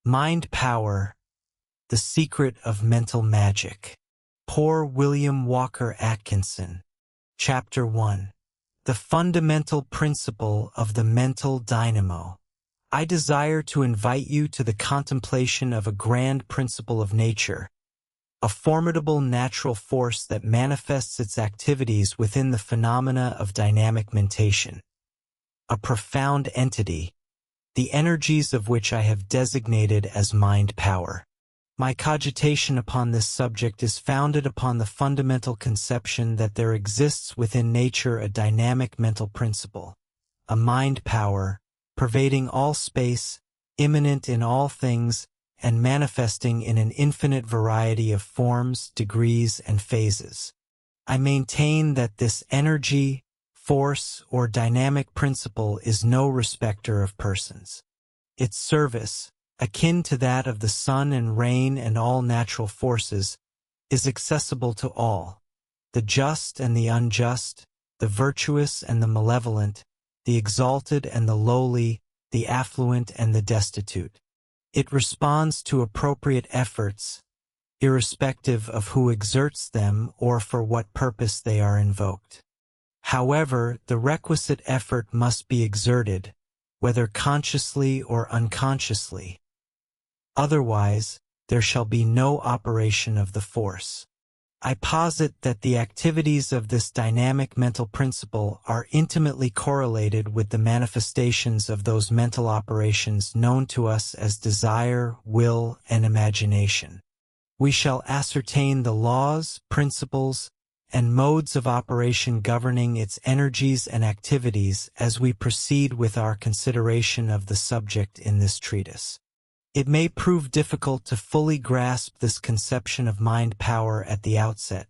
Mind Power, The Secret of Mental Magic. Poor William Walker Atkinson. Chapter 1. The Fundamental Principle of the Mental Dynamo. I desire to invite you to the contemplation of a grand principle of nature, a formidable natural force that manifests its activities within the phenomena of dynamic mentation. A profound entity, the energies of which I have designated as mind power. My cogitation upon this subject is founded upon the fundamental conception that there exists within nature a dynamic mental principle, a mind power, pervading all space, immanent in all things, and manifesting in an infinite variety of forms, degrees, and phases. I maintain that this energy, force, or dynamic principle is no respecter of persons. Its service, akin to that of the sun and rain and all natural forces, is accessible to all, the just and the unjust, the virtuous and the malevolent, the exalted and the lowly, the affluent and the destitute. It responds to appropriate efforts, irrespective of who exerts them or for what purpose they are invoked. However, the requisite effort must be exerted, whether consciously or unconsciously. Otherwise, there shall be no operation of the force. I posit that the activities of this dynamic mental principle are intimately correlated with the manifestations of those mental operations known to us as desire, will, and imagination. We shall ascertain the laws, principles, and modes of operation governing its energies and activities as we proceed with our consideration of the subject in this treatise. It may prove difficult to fully grasp this conception of mind power at the outset.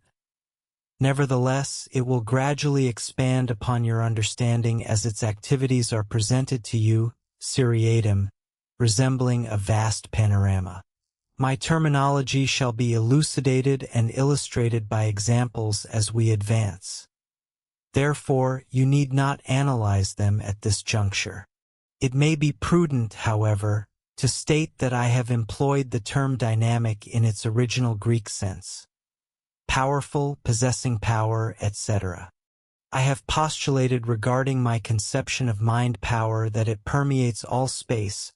Nevertheless, it will gradually expand upon your understanding as its activities are presented to you, seriatim, resembling a vast panorama. My terminology shall be elucidated and illustrated by examples as we advance. Therefore, you need not analyze them at this juncture. It may be prudent, however, to state that I have employed the term dynamic in its original Greek sense. Powerful, possessing power, etc. I have postulated regarding my conception of mind power that it permeates all space,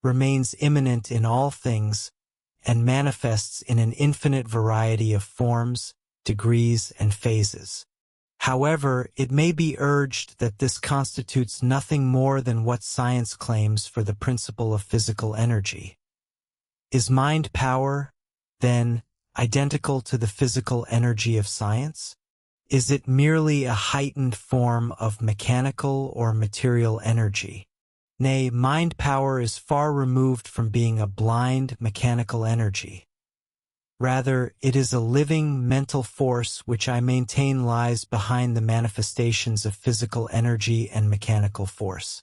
remains immanent in all things, and manifests in an infinite variety of forms, degrees, and phases. However, it may be urged that this constitutes nothing more than what science claims for the principle of physical energy. Is mind power, then, identical to the physical energy of science? Is it merely a heightened form of mechanical or material energy? Nay, mind power is far removed from being a blind, mechanical energy. Rather, it is a living mental force which I maintain lies behind the manifestations of physical energy and mechanical force.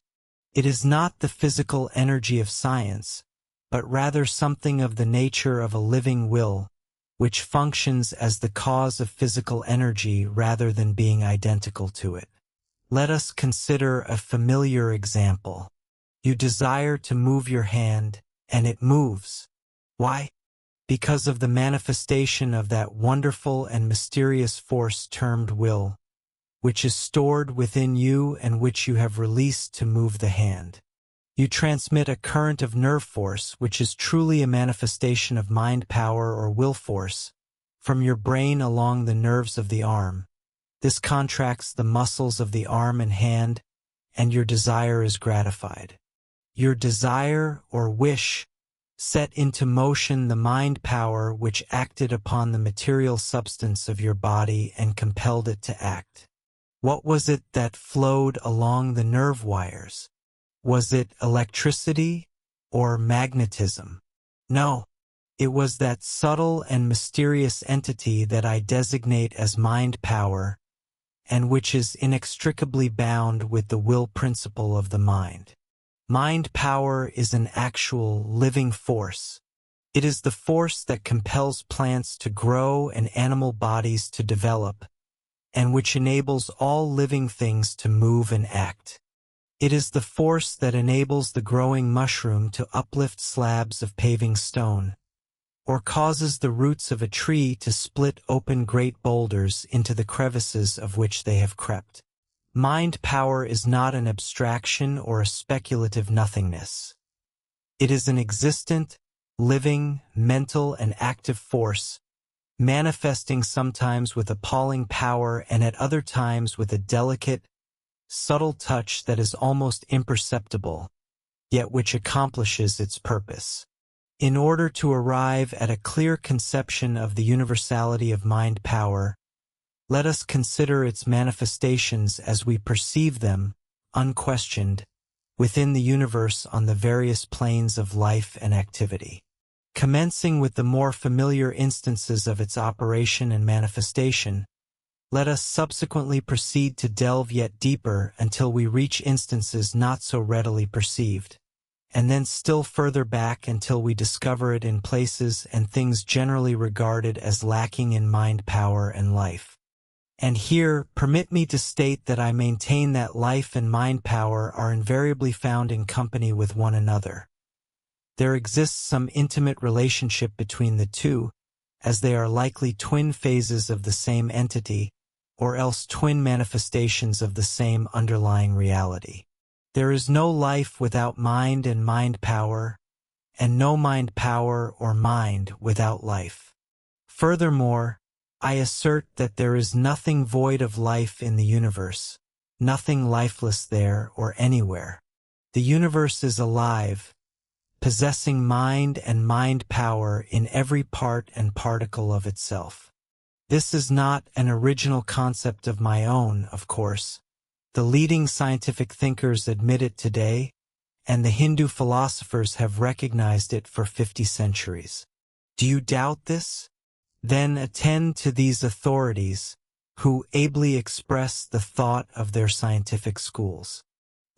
It is not the physical energy of science, but rather something of the nature of a living will, which functions as the cause of physical energy rather than being identical to it. Let us consider a familiar example. You desire to move your hand, and it moves. Why? Because of the manifestation of that wonderful and mysterious force termed will, which is stored within you and which you have released to move the hand. You transmit a current of nerve force, which is truly a manifestation of mind power or will force, from your brain along the nerves of the arm. This contracts the muscles of the arm and hand, and your desire is gratified. Your desire or wish set into motion the mind power which acted upon the material substance of your body and compelled it to act. What was it that flowed along the nerve wires? Was it electricity or magnetism? No, it was that subtle and mysterious entity that I designate as mind power, and which is inextricably bound with the will principle of the mind. Mind power is an actual, living force. It is the force that compels plants to grow and animal bodies to develop, and which enables all living things to move and act. It is the force that enables the growing mushroom to uplift slabs of paving stone, or causes the roots of a tree to split open great boulders into the crevices of which they have crept. Mind power is not an abstraction or a speculative nothingness. It is an existent, living, mental, and active force, manifesting sometimes with appalling power and at other times with a delicate, subtle touch that is almost imperceptible, yet which accomplishes its purpose. In order to arrive at a clear conception of the universality of mind power, let us consider its manifestations as we perceive them, unquestioned, within the universe on the various planes of life and activity. Commencing with the more familiar instances of its operation and manifestation, let us subsequently proceed to delve yet deeper until we reach instances not so readily perceived, and then still further back until we discover it in places and things generally regarded as lacking in mind power and life. And here, permit me to state that I maintain that life and mind power are invariably found in company with one another. There exists some intimate relationship between the two, as they are likely twin phases of the same entity, or else twin manifestations of the same underlying reality. There is no life without mind and mind power, and no mind power or mind without life. Furthermore, I assert that there is nothing void of life in the universe, nothing lifeless there or anywhere. The universe is alive, possessing mind and mind power in every part and particle of itself. This is not an original concept of my own, of course. The leading scientific thinkers admit it today, and the Hindu philosophers have recognized it for 50 centuries. Do you doubt this? Then attend to these authorities, who ably express the thought of their scientific schools.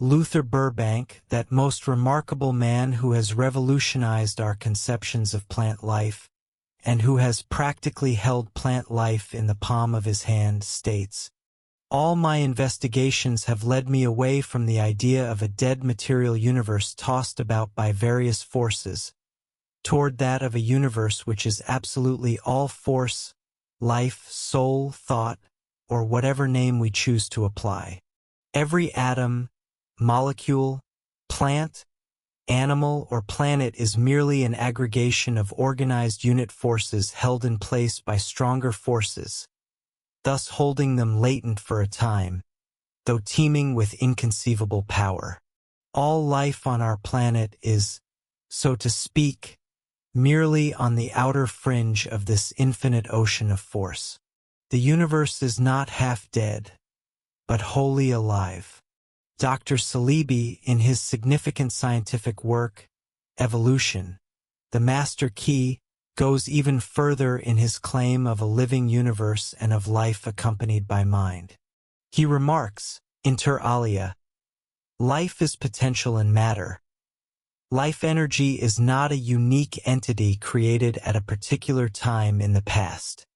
Luther Burbank, that most remarkable man who has revolutionized our conceptions of plant life, and who has practically held plant life in the palm of his hand, states, "All my investigations have led me away from the idea of a dead material universe tossed about by various forces, toward that of a universe which is absolutely all force, life, soul, thought, or whatever name we choose to apply. Every atom, molecule, plant, animal, or planet is merely an aggregation of organized unit forces held in place by stronger forces, thus holding them latent for a time, though teeming with inconceivable power. All life on our planet is, so to speak, merely on the outer fringe of this infinite ocean of force. The universe is not half dead, but wholly alive." Dr. Saleeby, in his significant scientific work, Evolution, the Master Key, goes even further in his claim of a living universe and of life accompanied by mind. He remarks, inter alia, "Life is potential in matter. Life energy is not a unique entity created at a particular time in the past.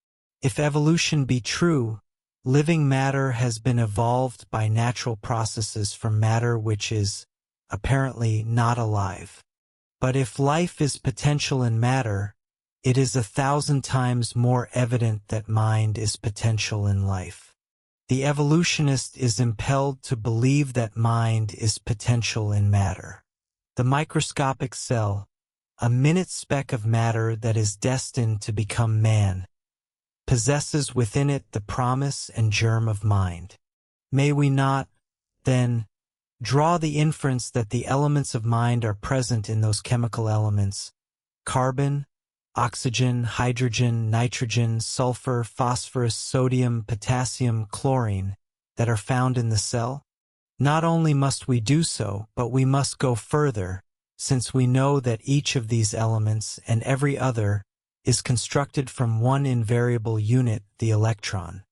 If evolution be true, living matter has been evolved by natural processes from matter which is, apparently, not alive. But if life is potential in matter, it is 1,000 times more evident that mind is potential in life. The evolutionist is impelled to believe that mind is potential in matter. The microscopic cell, a minute speck of matter that is destined to become man, possesses within it the promise and germ of mind. May we not, then, draw the inference that the elements of mind are present in those chemical elements, carbon, oxygen, hydrogen, nitrogen, sulfur, phosphorus, sodium, potassium, chlorine, that are found in the cell? Not only must we do so, but we must go further, since we know that each of these elements and every other is constructed from one invariable unit, the electron.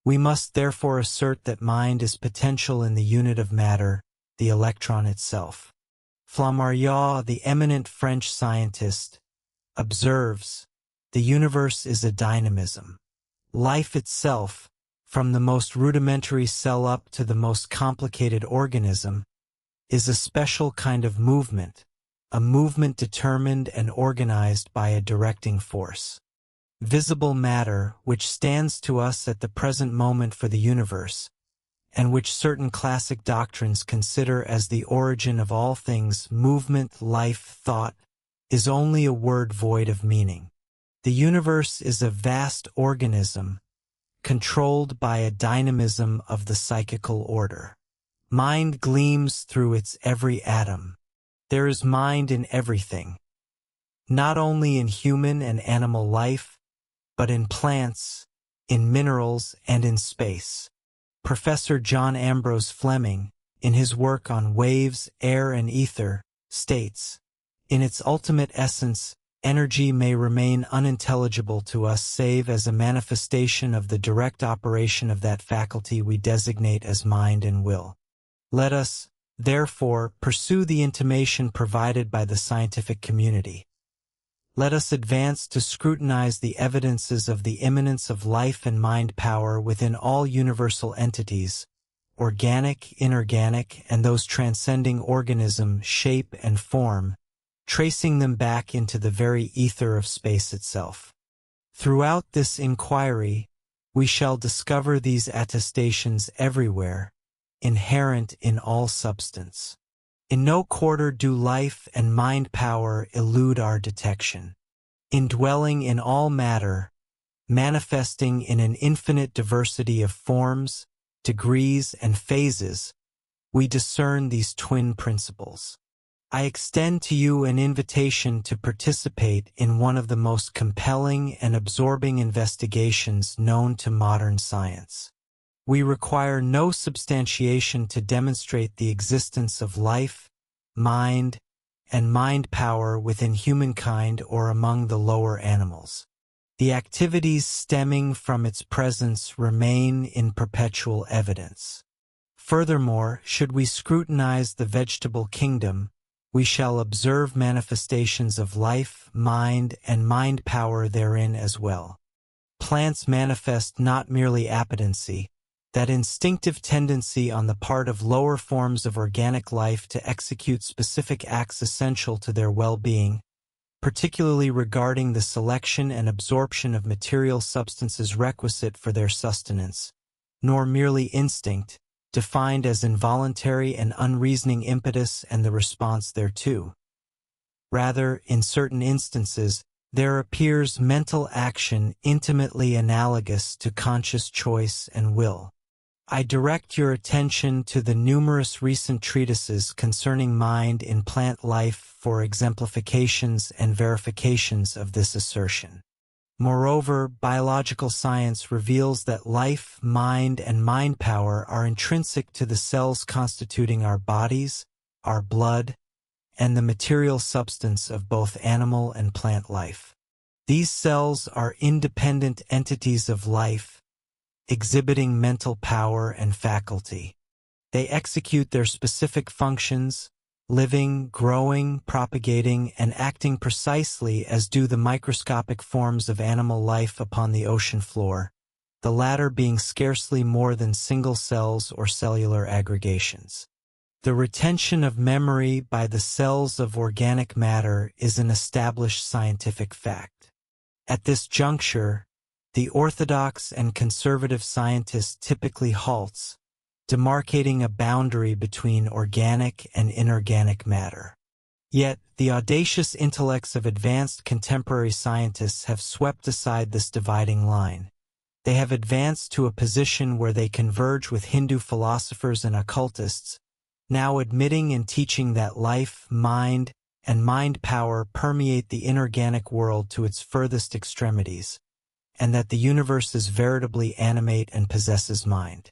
We must therefore assert that mind is potential in the unit of matter, the electron itself. Flammarion, the eminent French scientist, observes, "The universe is a dynamism. Life itself, from the most rudimentary cell up to the most complicated organism, is a special kind of movement, a movement determined and organized by a directing force. Visible matter, which stands to us at the present moment for the universe, and which certain classic doctrines consider as the origin of all things, movement, life, thought, is only a word void of meaning. The universe is a vast organism, controlled by a dynamism of the psychical order. Mind gleams through its every atom. There is mind in everything, not only in human and animal life, but in plants, in minerals, and in space. Professor John Ambrose Fleming, in his work on waves, air, and ether, states, "In its ultimate essence, energy may remain unintelligible to us save as a manifestation of the direct operation of that faculty we designate as mind and will." Let us, therefore, pursue the intimation provided by the scientific community. Let us advance to scrutinize the evidences of the immanence of life and mind power within all universal entities, organic, inorganic, and those transcending organism, shape, and form, tracing them back into the very ether of space itself. Throughout this inquiry, we shall discover these attestations everywhere, inherent in all substance. In no quarter do life and mind power elude our detection. Indwelling in all matter, manifesting in an infinite diversity of forms, degrees, and phases, we discern these twin principles. I extend to you an invitation to participate in one of the most compelling and absorbing investigations known to modern science. We require no substantiation to demonstrate the existence of life, mind, and mind power within humankind or among the lower animals. The activities stemming from its presence remain in perpetual evidence. Furthermore, should we scrutinize the vegetable kingdom, we shall observe manifestations of life, mind, and mind power therein as well. Plants manifest not merely appetency, that instinctive tendency on the part of lower forms of organic life to execute specific acts essential to their well-being, particularly regarding the selection and absorption of material substances requisite for their sustenance, nor merely instinct, defined as involuntary and unreasoning impetus and the response thereto. Rather, in certain instances, there appears mental action intimately analogous to conscious choice and will. I direct your attention to the numerous recent treatises concerning mind in plant life for exemplifications and verifications of this assertion. Moreover, biological science reveals that life, mind, and mind power are intrinsic to the cells constituting our bodies, our blood, and the material substance of both animal and plant life. These cells are independent entities of life, exhibiting mental power and faculty. They execute their specific functions, living, growing, propagating, and acting precisely as do the microscopic forms of animal life upon the ocean floor, the latter being scarcely more than single cells or cellular aggregations. The retention of memory by the cells of organic matter is an established scientific fact. At this juncture, the orthodox and conservative scientist typically halts, demarcating a boundary between organic and inorganic matter. Yet, the audacious intellects of advanced contemporary scientists have swept aside this dividing line. They have advanced to a position where they converge with Hindu philosophers and occultists, now admitting and teaching that life, mind, and mind power permeate the inorganic world to its furthest extremities, and that the universe is veritably animate and possesses mind.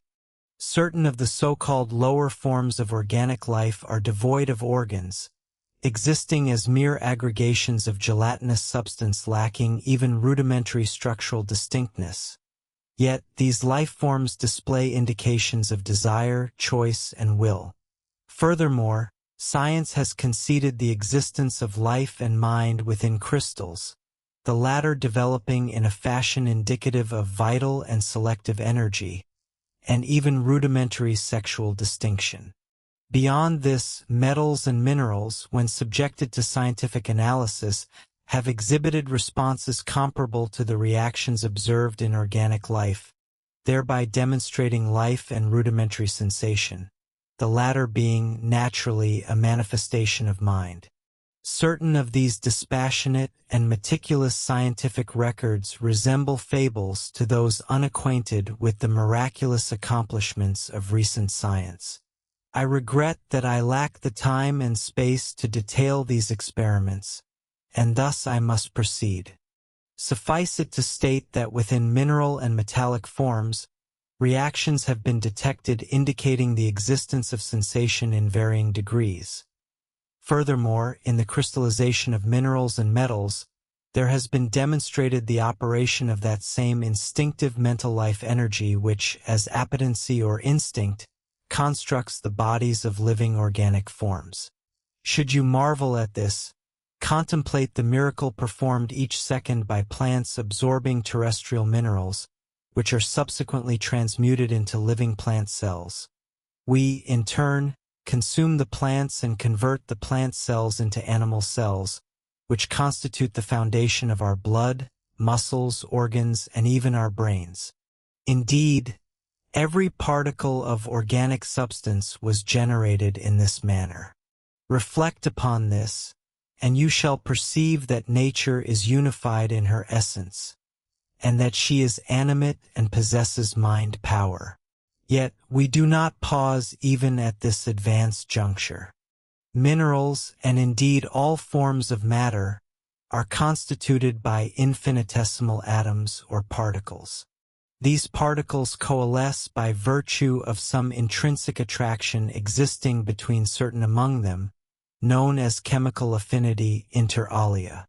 Certain of the so-called lower forms of organic life are devoid of organs, existing as mere aggregations of gelatinous substance lacking even rudimentary structural distinctness. Yet, these life forms display indications of desire, choice, and will. Furthermore, science has conceded the existence of life and mind within crystals, the latter developing in a fashion indicative of vital and selective energy, and even rudimentary sexual distinction. Beyond this, metals and minerals, when subjected to scientific analysis, have exhibited responses comparable to the reactions observed in organic life, thereby demonstrating life and rudimentary sensation, the latter being naturally a manifestation of mind. Certain of these dispassionate and meticulous scientific records resemble fables to those unacquainted with the miraculous accomplishments of recent science. I regret that I lack the time and space to detail these experiments, and thus I must proceed. Suffice it to state that within mineral and metallic forms, reactions have been detected indicating the existence of sensation in varying degrees. Furthermore, in the crystallization of minerals and metals, there has been demonstrated the operation of that same instinctive mental life energy which, as appetency or instinct, constructs the bodies of living organic forms. Should you marvel at this, contemplate the miracle performed each second by plants absorbing terrestrial minerals, which are subsequently transmuted into living plant cells. We, in turn, consume the plants and convert the plant cells into animal cells, which constitute the foundation of our blood, muscles, organs, and even our brains. Indeed, every particle of organic substance was generated in this manner. Reflect upon this, and you shall perceive that nature is unified in her essence, and that she is animate and possesses mind power. Yet we do not pause even at this advanced juncture. Minerals, and indeed all forms of matter, are constituted by infinitesimal atoms or particles. These particles coalesce by virtue of some intrinsic attraction existing between certain among them, known as chemical affinity inter alia.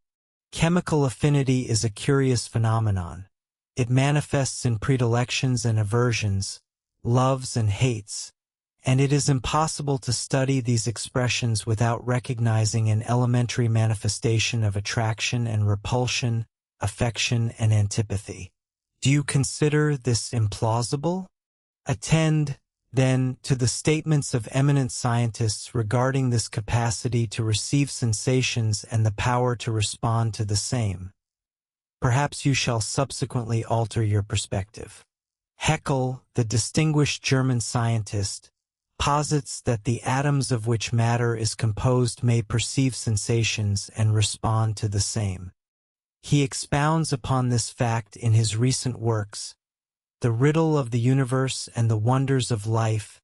Chemical affinity is a curious phenomenon. It manifests in predilections and aversions, loves and hates, and it is impossible to study these expressions without recognizing an elementary manifestation of attraction and repulsion, affection and antipathy. Do you consider this implausible? Attend, then, to the statements of eminent scientists regarding this capacity to receive sensations and the power to respond to the same. Perhaps you shall subsequently alter your perspective. Haeckel, the distinguished German scientist, posits that the atoms of which matter is composed may perceive sensations and respond to the same. He expounds upon this fact in his recent works, The Riddle of the Universe and the Wonders of Life,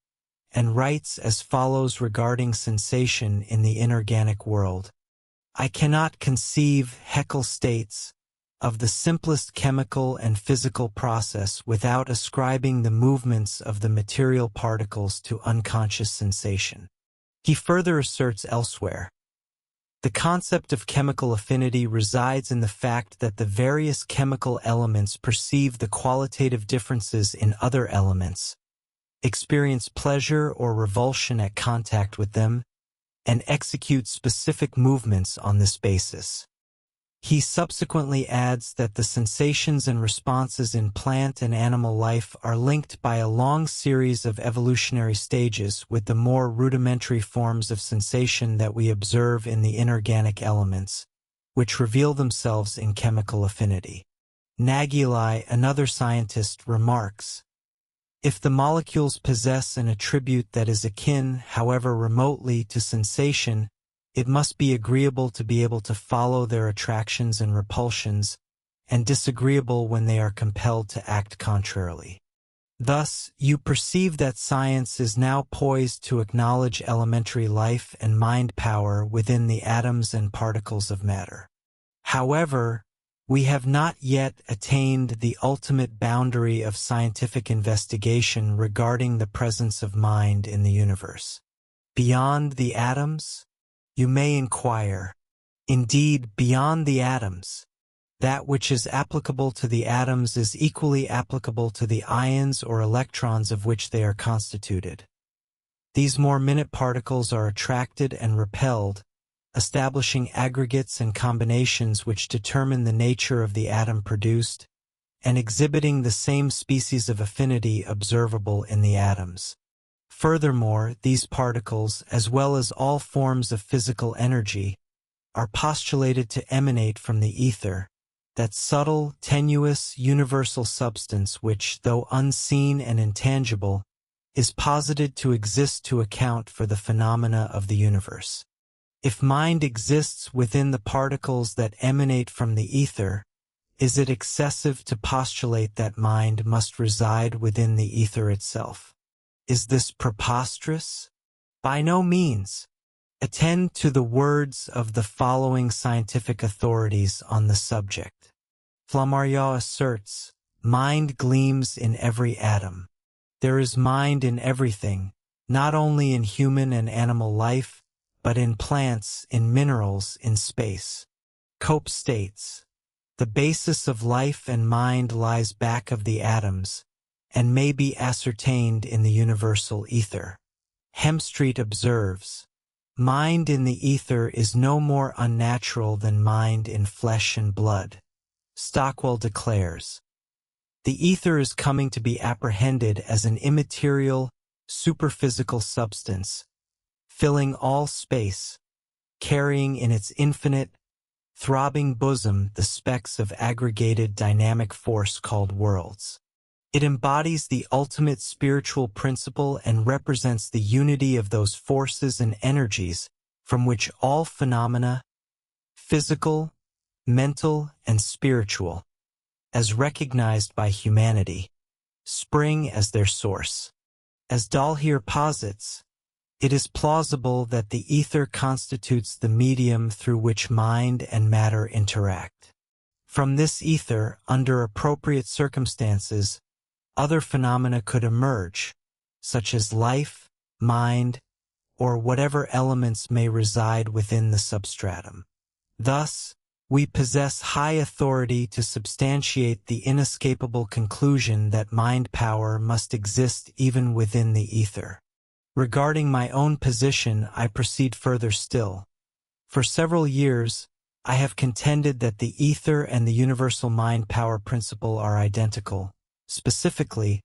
and writes as follows regarding sensation in the inorganic world. I cannot conceive, Haeckel states, of the simplest chemical and physical process without ascribing the movements of the material particles to unconscious sensation. He further asserts elsewhere, the concept of chemical affinity resides in the fact that the various chemical elements perceive the qualitative differences in other elements, experience pleasure or revulsion at contact with them, and execute specific movements on this basis. He subsequently adds that the sensations and responses in plant and animal life are linked by a long series of evolutionary stages with the more rudimentary forms of sensation that we observe in the inorganic elements, which reveal themselves in chemical affinity. Nageli, another scientist, remarks, if the molecules possess an attribute that is akin, however remotely, to sensation, it must be agreeable to be able to follow their attractions and repulsions, and disagreeable when they are compelled to act contrarily. Thus, you perceive that science is now poised to acknowledge elementary life and mind power within the atoms and particles of matter. However, we have not yet attained the ultimate boundary of scientific investigation regarding the presence of mind in the universe. Beyond the atoms? You may inquire. Indeed, beyond the atoms, that which is applicable to the atoms is equally applicable to the ions or electrons of which they are constituted. These more minute particles are attracted and repelled, establishing aggregates and combinations which determine the nature of the atom produced, and exhibiting the same species of affinity observable in the atoms. Furthermore, these particles, as well as all forms of physical energy, are postulated to emanate from the ether, that subtle, tenuous, universal substance which, though unseen and intangible, is posited to exist to account for the phenomena of the universe. If mind exists within the particles that emanate from the ether, is it excessive to postulate that mind must reside within the ether itself? Is this preposterous? By no means. Attend to the words of the following scientific authorities on the subject. Flammarion asserts, mind gleams in every atom. There is mind in everything, not only in human and animal life, but in plants, in minerals, in space. Cope states, the basis of life and mind lies back of the atoms, and may be ascertained in the universal ether. Hemstreet observes, mind in the ether is no more unnatural than mind in flesh and blood. Stockwell declares, the ether is coming to be apprehended as an immaterial, superphysical substance, filling all space, carrying in its infinite, throbbing bosom the specks of aggregated dynamic force called worlds. It embodies the ultimate spiritual principle and represents the unity of those forces and energies from which all phenomena, physical, mental, and spiritual, as recognized by humanity, spring as their source. As Dahlhier posits, it is plausible that the ether constitutes the medium through which mind and matter interact. From this ether, under appropriate circumstances, other phenomena could emerge, such as life, mind, or whatever elements may reside within the substratum. Thus, we possess high authority to substantiate the inescapable conclusion that mind power must exist even within the ether. Regarding my own position, I proceed further still. For several years, I have contended that the ether and the universal mind power principle are identical, specifically,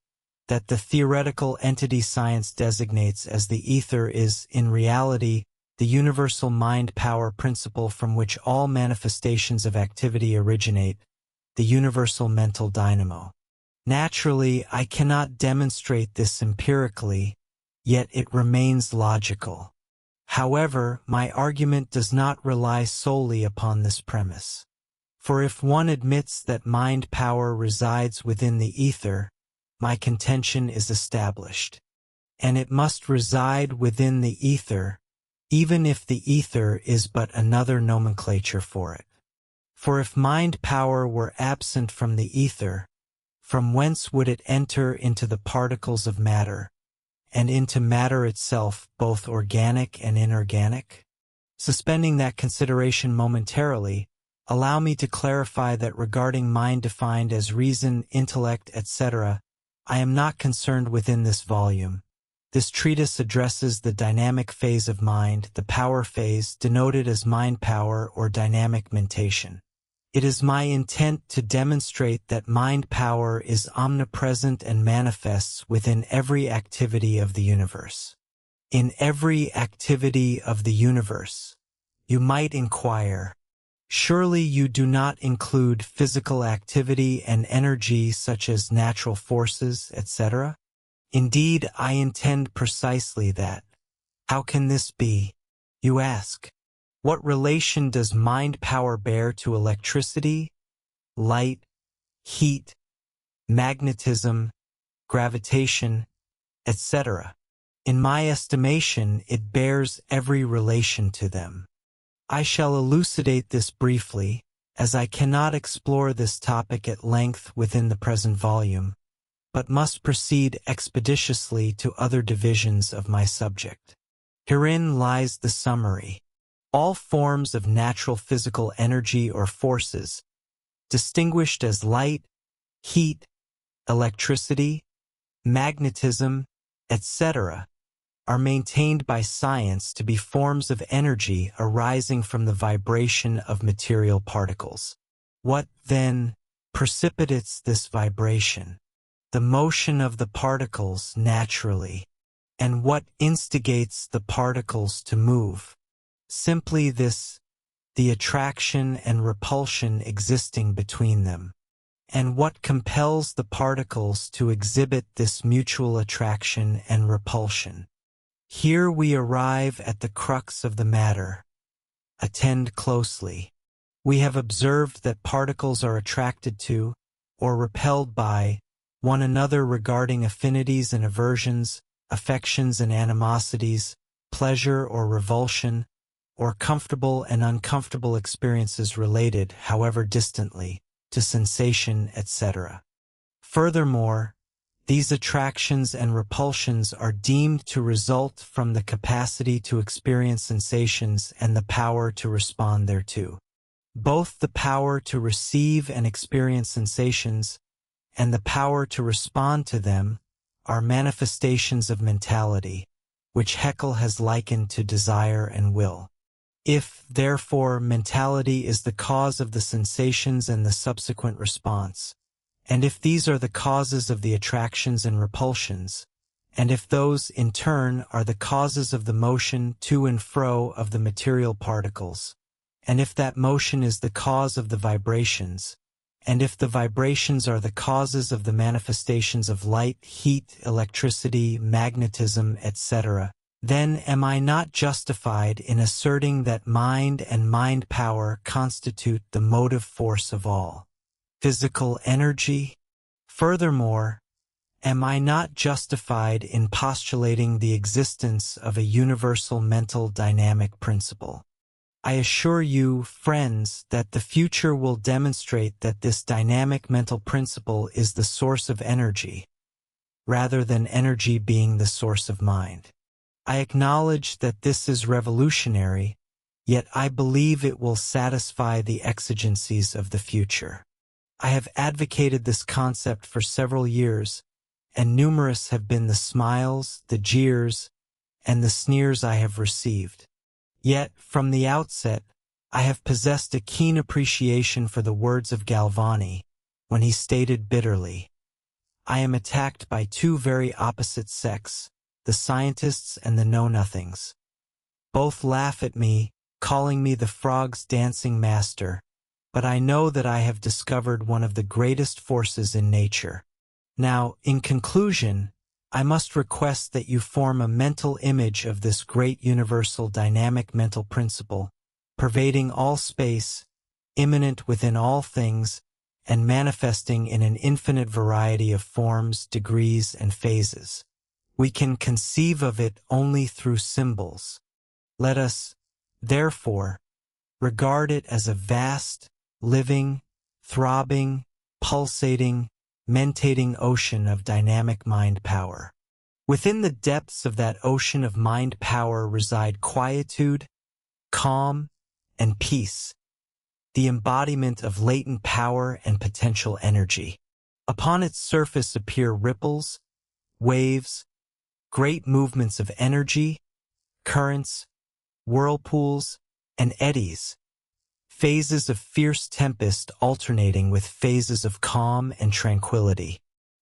that the theoretical entity science designates as the ether is, in reality, the universal mind power principle from which all manifestations of activity originate, the universal mental dynamo. Naturally, I cannot demonstrate this empirically, yet it remains logical. However, my argument does not rely solely upon this premise. For if one admits that mind power resides within the ether, my contention is established. And it must reside within the ether, even if the ether is but another nomenclature for it. For if mind power were absent from the ether, from whence would it enter into the particles of matter, and into matter itself, both organic and inorganic? Suspending that consideration momentarily, allow me to clarify that regarding mind defined as reason, intellect, etc., I am not concerned within this volume. This treatise addresses the dynamic phase of mind, the power phase, denoted as mind power or dynamic mentation. It is my intent to demonstrate that mind power is omnipresent and manifests within every activity of the universe. In every activity of the universe, you might inquire, surely you do not include physical activity and energy such as natural forces, etc.? Indeed, I intend precisely that. How can this be? You ask. What relation does mind power bear to electricity, light, heat, magnetism, gravitation, etc.? In my estimation, it bears every relation to them. I shall elucidate this briefly, as I cannot explore this topic at length within the present volume, but must proceed expeditiously to other divisions of my subject. Herein lies the summary. All forms of natural physical energy or forces, distinguished as light, heat, electricity, magnetism, etc., are maintained by science to be forms of energy arising from the vibration of material particles. What, then, precipitates this vibration? The motion of the particles, naturally. and what instigates the particles to move. Simply this, the attraction and repulsion existing between them. And what compels the particles to exhibit this mutual attraction and repulsion. Here we arrive at the crux of the matter. Attend closely. We have observed that particles are attracted to, or repelled by, one another regarding affinities and aversions, affections and animosities, pleasure or revulsion, or comfortable and uncomfortable experiences related, however distantly, to sensation, etc. Furthermore, these attractions and repulsions are deemed to result from the capacity to experience sensations and the power to respond thereto. Both the power to receive and experience sensations and the power to respond to them are manifestations of mentality, which Haeckel has likened to desire and will. If, therefore, mentality is the cause of the sensations and the subsequent response, and if these are the causes of the attractions and repulsions, and if those, in turn, are the causes of the motion to and fro of the material particles, and if that motion is the cause of the vibrations, and if the vibrations are the causes of the manifestations of light, heat, electricity, magnetism, etc., then am I not justified in asserting that mind and mind power constitute the motive force of all physical energy? Furthermore, am I not justified in postulating the existence of a universal mental dynamic principle? I assure you, friends, that the future will demonstrate that this dynamic mental principle is the source of energy, rather than energy being the source of mind. I acknowledge that this is revolutionary, yet I believe it will satisfy the exigencies of the future. I have advocated this concept for several years, and numerous have been the smiles, the jeers, and the sneers I have received. Yet, from the outset, I have possessed a keen appreciation for the words of Galvani, when he stated bitterly, "I am attacked by two very opposite sects, the scientists and the know-nothings. Both laugh at me, calling me the frog's dancing master, but I know that I have discovered one of the greatest forces in nature." Now, in conclusion, I must request that you form a mental image of this great universal dynamic mental principle, pervading all space, immanent within all things, and manifesting in an infinite variety of forms, degrees, and phases. We can conceive of it only through symbols. Let us, therefore, regard it as a vast, living, throbbing, pulsating, mentating ocean of dynamic mind power. Within the depths of that ocean of mind power reside quietude, calm, and peace, the embodiment of latent power and potential energy. Upon its surface appear ripples, waves, great movements of energy, currents, whirlpools, and eddies, phases of fierce tempest alternating with phases of calm and tranquility.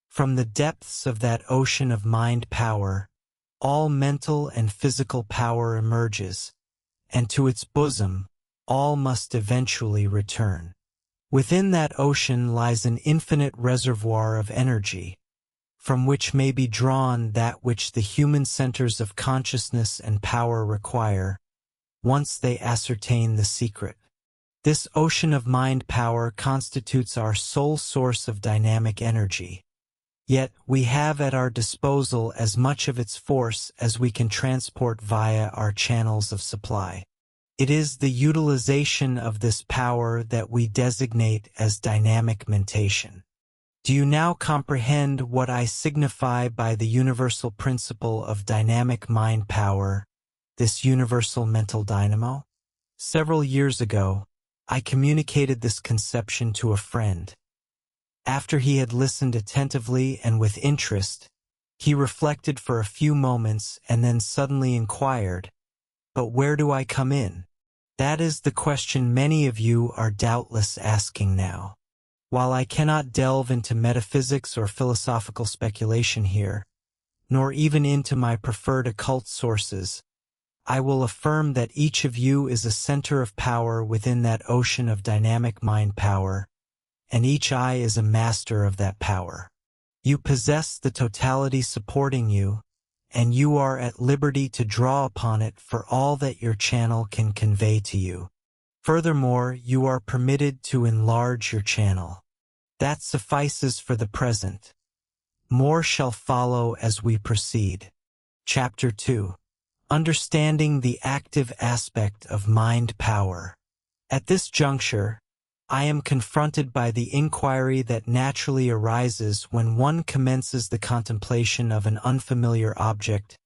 From the depths of that ocean of mind power, all mental and physical power emerges, and to its bosom, all must eventually return. Within that ocean lies an infinite reservoir of energy, from which may be drawn that which the human centers of consciousness and power require, once they ascertain the secret. This ocean of mind power constitutes our sole source of dynamic energy. Yet we have at our disposal as much of its force as we can transport via our channels of supply. It is the utilization of this power that we designate as dynamic mentation. Do you now comprehend what I signify by the universal principle of dynamic mind power, this universal mental dynamo? Several years ago, I communicated this conception to a friend. After he had listened attentively and with interest, he reflected for a few moments and then suddenly inquired, "But where do I come in?" That is the question many of you are doubtless asking now. While I cannot delve into metaphysics or philosophical speculation here, nor even into my preferred occult sources. I will affirm that each of you is a center of power within that ocean of dynamic mind power, and each I is a master of that power. You possess the totality supporting you, and you are at liberty to draw upon it for all that your channel can convey to you. Furthermore, you are permitted to enlarge your channel. That suffices for the present. More shall follow as we proceed. Chapter 2. Understanding the active aspect of mind power. At this juncture, I am confronted by the inquiry that naturally arises when one commences the contemplation of an unfamiliar object,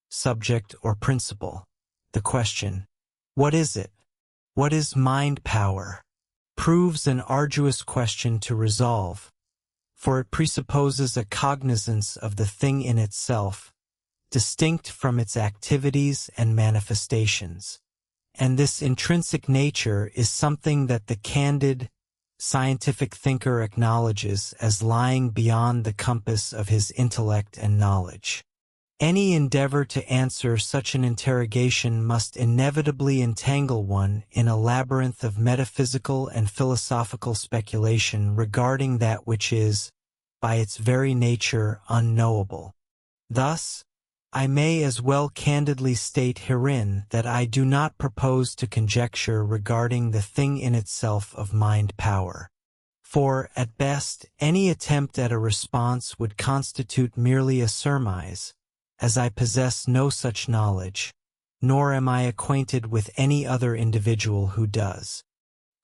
subject, or principle. The question, what is it? What is mind power? Proves an arduous question to resolve, for it presupposes a cognizance of the thing in itself, distinct from its activities and manifestations. And this intrinsic nature is something that the candid, scientific thinker acknowledges as lying beyond the compass of his intellect and knowledge. Any endeavor to answer such an interrogation must inevitably entangle one in a labyrinth of metaphysical and philosophical speculation regarding that which is, by its very nature, unknowable. Thus, I may as well candidly state herein that I do not propose to conjecture regarding the thing in itself of mind power. For, at best, any attempt at a response would constitute merely a surmise, as I possess no such knowledge, nor am I acquainted with any other individual who does.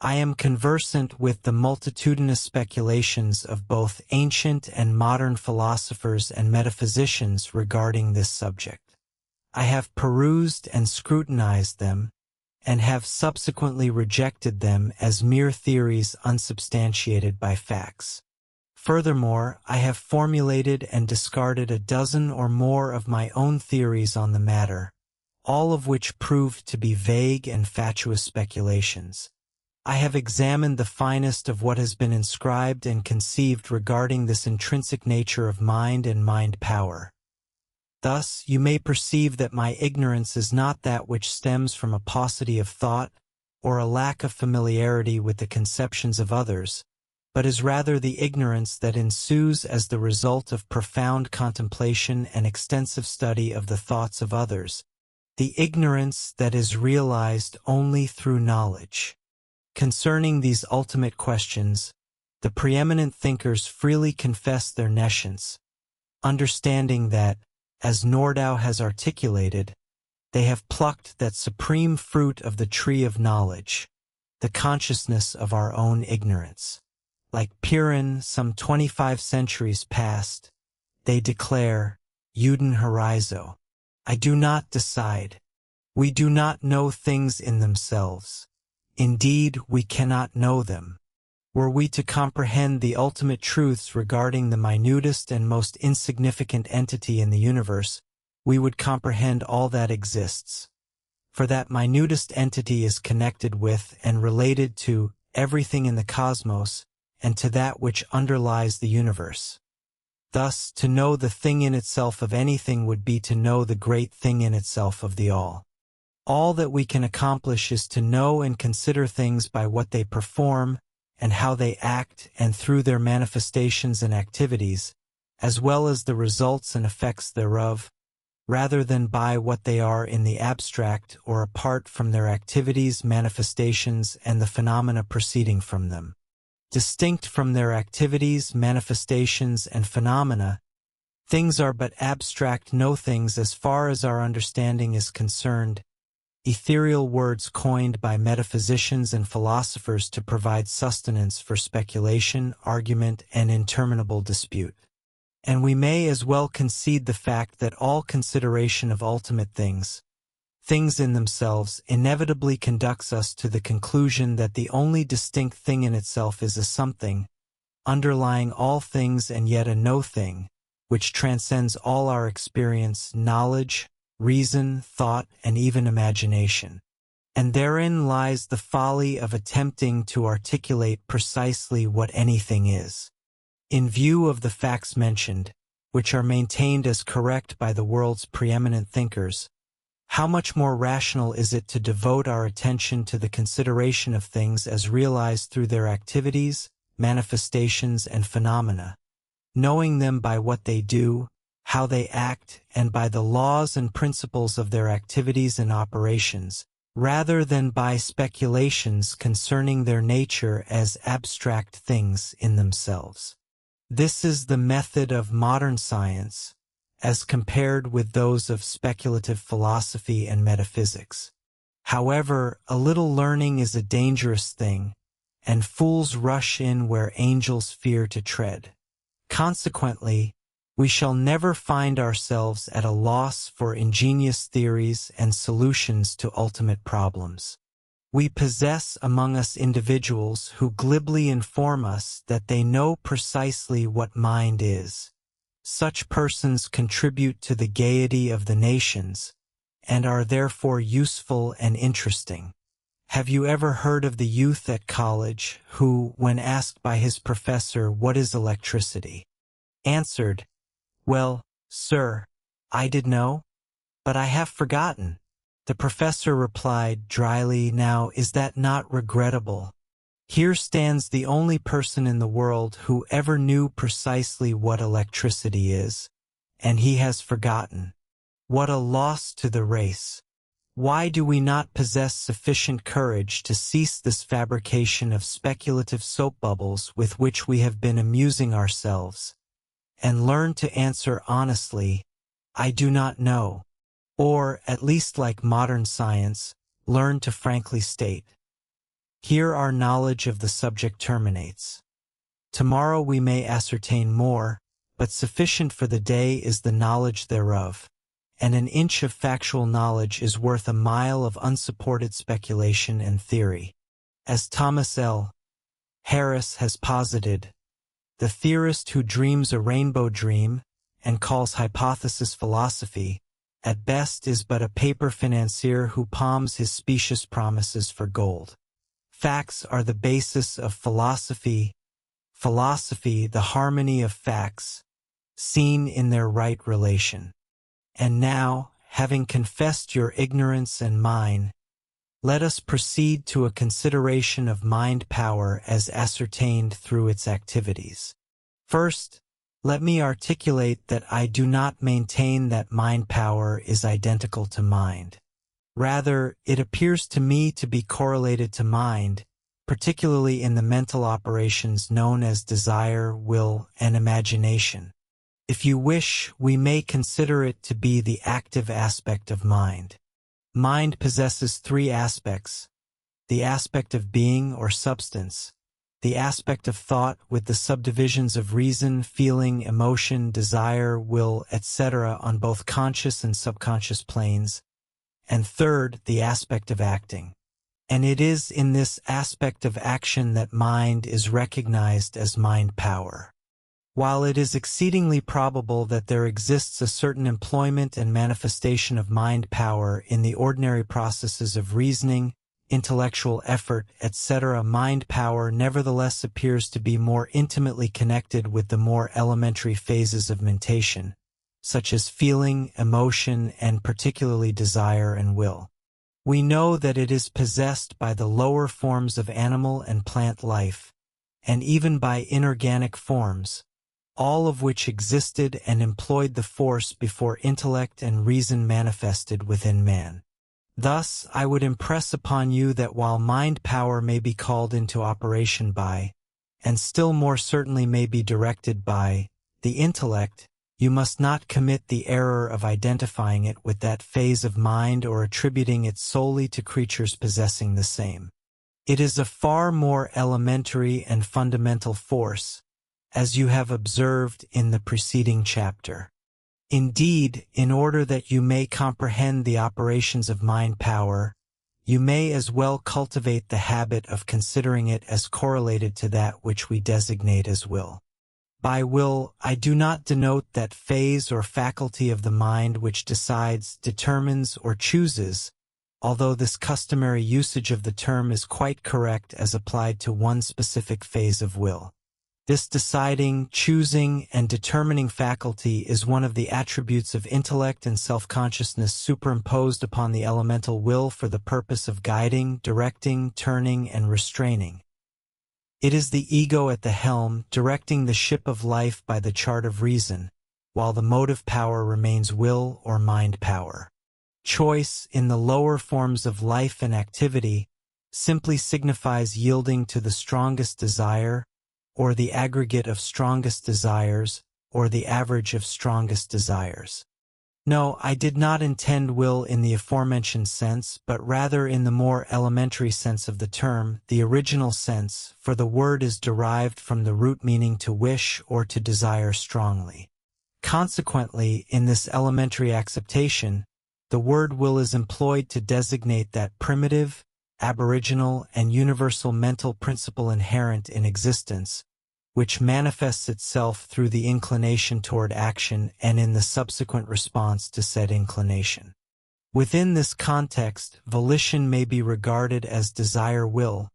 I am conversant with the multitudinous speculations of both ancient and modern philosophers and metaphysicians regarding this subject. I have perused and scrutinized them, and have subsequently rejected them as mere theories unsubstantiated by facts. Furthermore, I have formulated and discarded a dozen or more of my own theories on the matter, all of which proved to be vague and fatuous speculations. I have examined the finest of what has been inscribed and conceived regarding this intrinsic nature of mind and mind power. Thus, you may perceive that my ignorance is not that which stems from a paucity of thought or a lack of familiarity with the conceptions of others, but is rather the ignorance that ensues as the result of profound contemplation and extensive study of the thoughts of others, the ignorance that is realized only through knowledge. Concerning these ultimate questions, the preeminent thinkers freely confess their nescience, understanding that, as Nordau has articulated, they have plucked that supreme fruit of the tree of knowledge, the consciousness of our own ignorance. Like Piran some 25 centuries past, they declare, Uden horizo, I do not decide. We do not know things in themselves. Indeed, we cannot know them. Were we to comprehend the ultimate truths regarding the minutest and most insignificant entity in the universe, we would comprehend all that exists. For that minutest entity is connected with and related to everything in the cosmos and to that which underlies the universe. Thus, to know the thing in itself of anything would be to know the great thing in itself of the all. All that we can accomplish is to know and consider things by what they perform and how they act and through their manifestations and activities, as well as the results and effects thereof, rather than by what they are in the abstract or apart from their activities, manifestations, and the phenomena proceeding from them. Distinct from their activities, manifestations, and phenomena, things are but abstract no-things as far as our understanding is concerned, ethereal words coined by metaphysicians and philosophers to provide sustenance for speculation, argument, and interminable dispute. And we may as well concede the fact that all consideration of ultimate things in themselves, inevitably conducts us to the conclusion that the only distinct thing in itself is a something, underlying all things and yet a no-thing, which transcends all our experience, knowledge, reason, thought, and even imagination. And therein lies the folly of attempting to articulate precisely what anything is. In view of the facts mentioned, which are maintained as correct by the world's preeminent thinkers, how much more rational is it to devote our attention to the consideration of things as realized through their activities, manifestations, and phenomena, knowing them by what they do, how they act, and by the laws and principles of their activities and operations, rather than by speculations concerning their nature as abstract things in themselves. This is the method of modern science, as compared with those of speculative philosophy and metaphysics. However, a little learning is a dangerous thing, and fools rush in where angels fear to tread. Consequently, we shall never find ourselves at a loss for ingenious theories and solutions to ultimate problems. We possess among us individuals who glibly inform us that they know precisely what mind is. Such persons contribute to the gaiety of the nations, and are therefore useful and interesting. Have you ever heard of the youth at college who, when asked by his professor what is electricity, answered, "Well, sir, I did know, but I have forgotten." The professor replied dryly, "Now, is that not regrettable? Here stands the only person in the world who ever knew precisely what electricity is, and he has forgotten. What a loss to the race! Why do we not possess sufficient courage to cease this fabrication of speculative soap bubbles with which we have been amusing ourselves, and learn to answer honestly, 'I do not know,' or, at least like modern science, learn to frankly state, 'Here our knowledge of the subject terminates. Tomorrow we may ascertain more, but sufficient for the day is the knowledge thereof, and an inch of factual knowledge is worth a mile of unsupported speculation and theory.' As Thomas L. Harris has posited, the theorist who dreams a rainbow dream and calls hypothesis philosophy, at best is but a paper financier who palms his specious promises for gold. Facts are the basis of philosophy, philosophy the harmony of facts, seen in their right relation. And now, having confessed your ignorance and mine, let us proceed to a consideration of mind power as ascertained through its activities. First, let me articulate that I do not maintain that mind power is identical to mind. Rather, it appears to me to be correlated to mind, particularly in the mental operations known as desire, will, and imagination. If you wish, we may consider it to be the active aspect of mind. Mind possesses three aspects: the aspect of being or substance, the aspect of thought with the subdivisions of reason, feeling, emotion, desire, will, etc. on both conscious and subconscious planes, and third, the aspect of acting. And it is in this aspect of action that mind is recognized as mind power. While it is exceedingly probable that there exists a certain employment and manifestation of mind power in the ordinary processes of reasoning, intellectual effort, etc., mind power nevertheless appears to be more intimately connected with the more elementary phases of mentation, such as feeling, emotion, and particularly desire and will. We know that it is possessed by the lower forms of animal and plant life, and even by inorganic forms, all of which existed and employed the force before intellect and reason manifested within man. Thus, I would impress upon you that while mind power may be called into operation by, and still more certainly may be directed by, the intellect, you must not commit the error of identifying it with that phase of mind or attributing it solely to creatures possessing the same. It is a far more elementary and fundamental force, as you have observed in the preceding chapter. Indeed, in order that you may comprehend the operations of mind power, you may as well cultivate the habit of considering it as correlated to that which we designate as will. By will, I do not denote that phase or faculty of the mind which decides, determines, or chooses, although this customary usage of the term is quite correct as applied to one specific phase of will. This deciding, choosing, and determining faculty is one of the attributes of intellect and self-consciousness superimposed upon the elemental will for the purpose of guiding, directing, turning, and restraining. It is the ego at the helm, directing the ship of life by the chart of reason, while the motive power remains will or mind power. Choice, in the lower forms of life and activity, simply signifies yielding to the strongest desire, or the aggregate of strongest desires, or the average of strongest desires. No, I did not intend will in the aforementioned sense, but rather in the more elementary sense of the term, the original sense, for the word is derived from the root meaning to wish or to desire strongly. Consequently, in this elementary acceptation, the word will is employed to designate that primitive, aboriginal, and universal mental principle inherent in existence, which manifests itself through the inclination toward action and in the subsequent response to said inclination. Within this context, volition may be regarded as desire-will,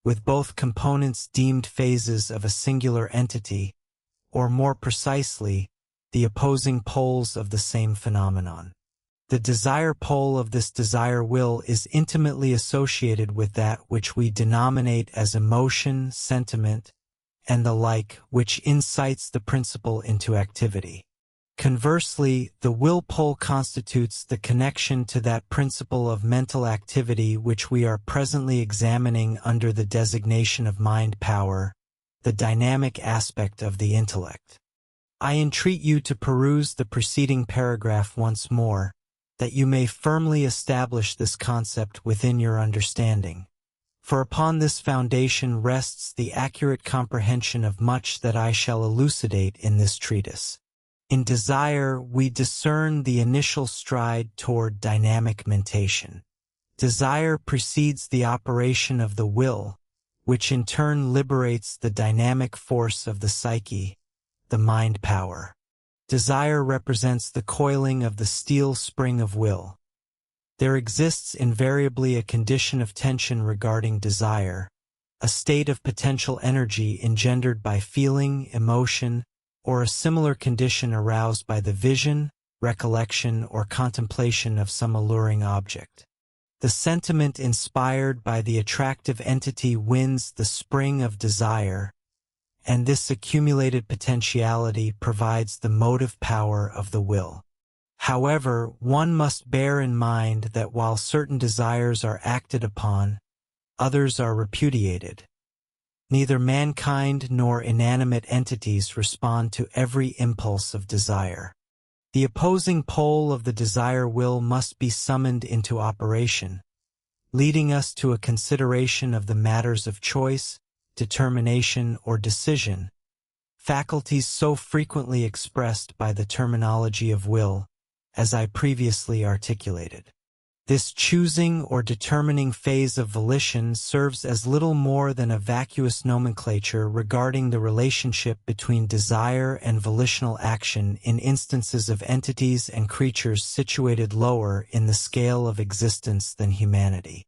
with both components deemed phases of a singular entity, or more precisely, the opposing poles of the same phenomenon. The desire pole of this desire-will is intimately associated with that which we denominate as emotion, sentiment, and the like, which incites the principle into activity. Conversely, the will pole constitutes the connection to that principle of mental activity which we are presently examining under the designation of mind power, the dynamic aspect of the intellect. I entreat you to peruse the preceding paragraph once more, that you may firmly establish this concept within your understanding. For upon this foundation rests the accurate comprehension of much that I shall elucidate in this treatise. In desire, we discern the initial stride toward dynamic mentation. Desire precedes the operation of the will, which in turn liberates the dynamic force of the psyche, the mind power. Desire represents the coiling of the steel spring of will. There exists invariably a condition of tension regarding desire, a state of potential energy engendered by feeling, emotion, or a similar condition aroused by the vision, recollection, or contemplation of some alluring object. The sentiment inspired by the attractive entity wins the spring of desire, and this accumulated potentiality provides the motive power of the will. However, one must bear in mind that while certain desires are acted upon, others are repudiated. Neither mankind nor inanimate entities respond to every impulse of desire. The opposing pole of the desire will must be summoned into operation, leading us to a consideration of the matters of choice, determination, or decision, faculties so frequently expressed by the terminology of will, as I previously articulated. This choosing or determining phase of volition serves as little more than a vacuous nomenclature regarding the relationship between desire and volitional action in instances of entities and creatures situated lower in the scale of existence than humanity.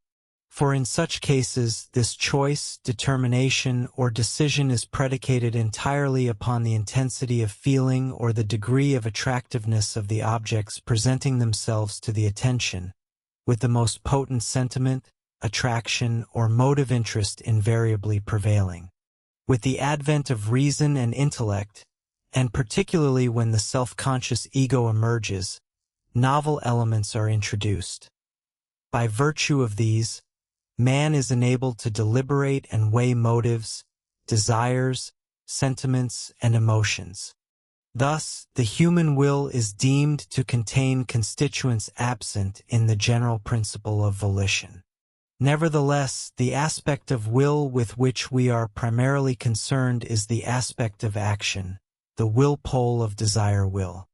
For in such cases, this choice, determination, or decision is predicated entirely upon the intensity of feeling or the degree of attractiveness of the objects presenting themselves to the attention, with the most potent sentiment, attraction, or motive interest invariably prevailing. With the advent of reason and intellect, and particularly when the self-conscious ego emerges, novel elements are introduced. By virtue of these, man is enabled to deliberate and weigh motives, desires, sentiments, and emotions. Thus, the human will is deemed to contain constituents absent in the general principle of volition. Nevertheless, the aspect of will with which we are primarily concerned is the aspect of action, the will pole of desire will.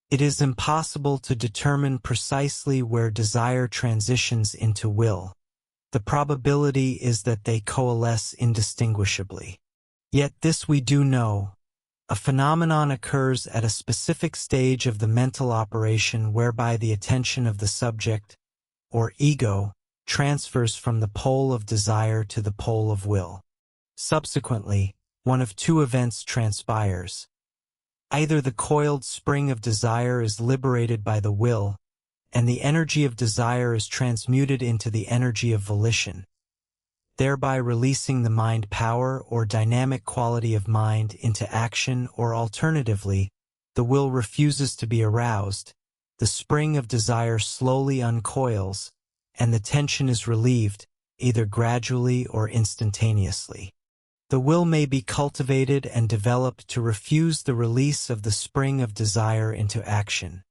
It is impossible to determine precisely where desire transitions into will. The probability is that they coalesce indistinguishably. Yet this we do know. A phenomenon occurs at a specific stage of the mental operation whereby the attention of the subject, or ego, transfers from the pole of desire to the pole of will. Subsequently, one of two events transpires. Either the coiled spring of desire is liberated by the will, and the energy of desire is transmuted into the energy of volition, thereby releasing the mind power or dynamic quality of mind into action, or alternatively, the will refuses to be aroused, the spring of desire slowly uncoils, and the tension is relieved, either gradually or instantaneously. The will may be cultivated and developed to refuse the release of the spring of desire into action.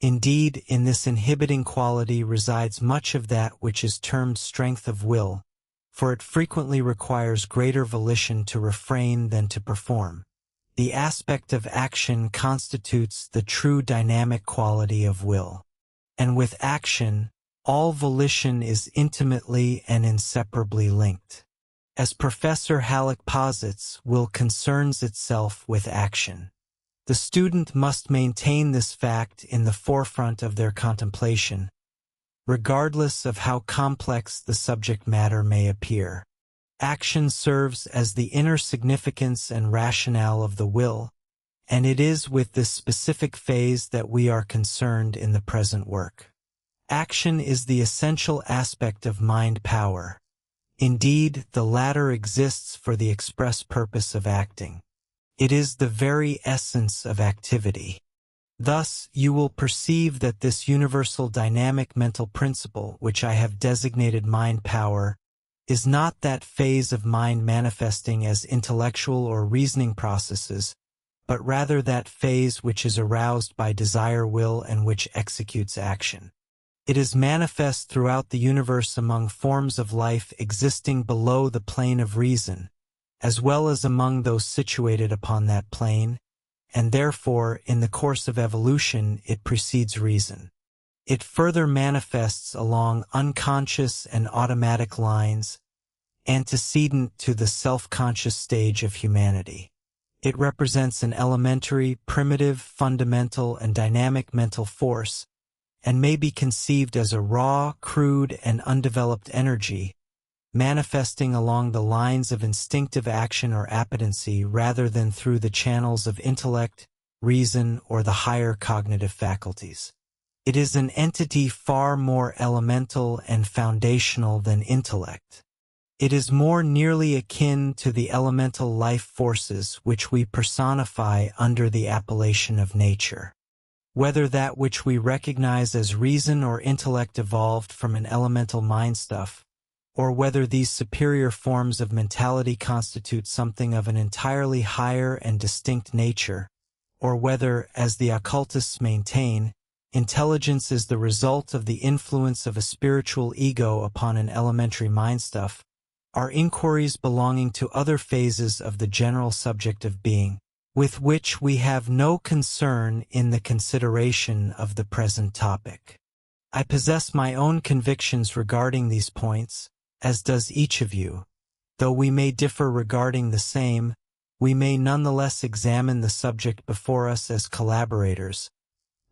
Indeed, in this inhibiting quality resides much of that which is termed strength of will, for it frequently requires greater volition to refrain than to perform. The aspect of action constitutes the true dynamic quality of will. And with action, all volition is intimately and inseparably linked. As Professor Halleck posits, will concerns itself with action. The student must maintain this fact in the forefront of their contemplation, regardless of how complex the subject matter may appear. Action serves as the inner significance and rationale of the will, and it is with this specific phase that we are concerned in the present work. Action is the essential aspect of mind power. Indeed, the latter exists for the express purpose of acting. It is the very essence of activity. Thus, you will perceive that this universal dynamic mental principle, which I have designated mind power, is not that phase of mind manifesting as intellectual or reasoning processes, but rather that phase which is aroused by desire will and which executes action. It is manifest throughout the universe among forms of life existing below the plane of reason, as well as among those situated upon that plane, and therefore, in the course of evolution, it precedes reason. It further manifests along unconscious and automatic lines, antecedent to the self-conscious stage of humanity. It represents an elementary, primitive, fundamental, and dynamic mental force, and may be conceived as a raw, crude, and undeveloped energy, manifesting along the lines of instinctive action or appetency rather than through the channels of intellect, reason, or the higher cognitive faculties. It is an entity far more elemental and foundational than intellect. It is more nearly akin to the elemental life forces which we personify under the appellation of nature. Whether that which we recognize as reason or intellect evolved from an elemental mind stuff, or whether these superior forms of mentality constitute something of an entirely higher and distinct nature, or whether, as the occultists maintain, intelligence is the result of the influence of a spiritual ego upon an elementary mind stuff, are inquiries belonging to other phases of the general subject of being, with which we have no concern in the consideration of the present topic. I possess my own convictions regarding these points, as does each of you. Though we may differ regarding the same, we may nonetheless examine the subject before us as collaborators,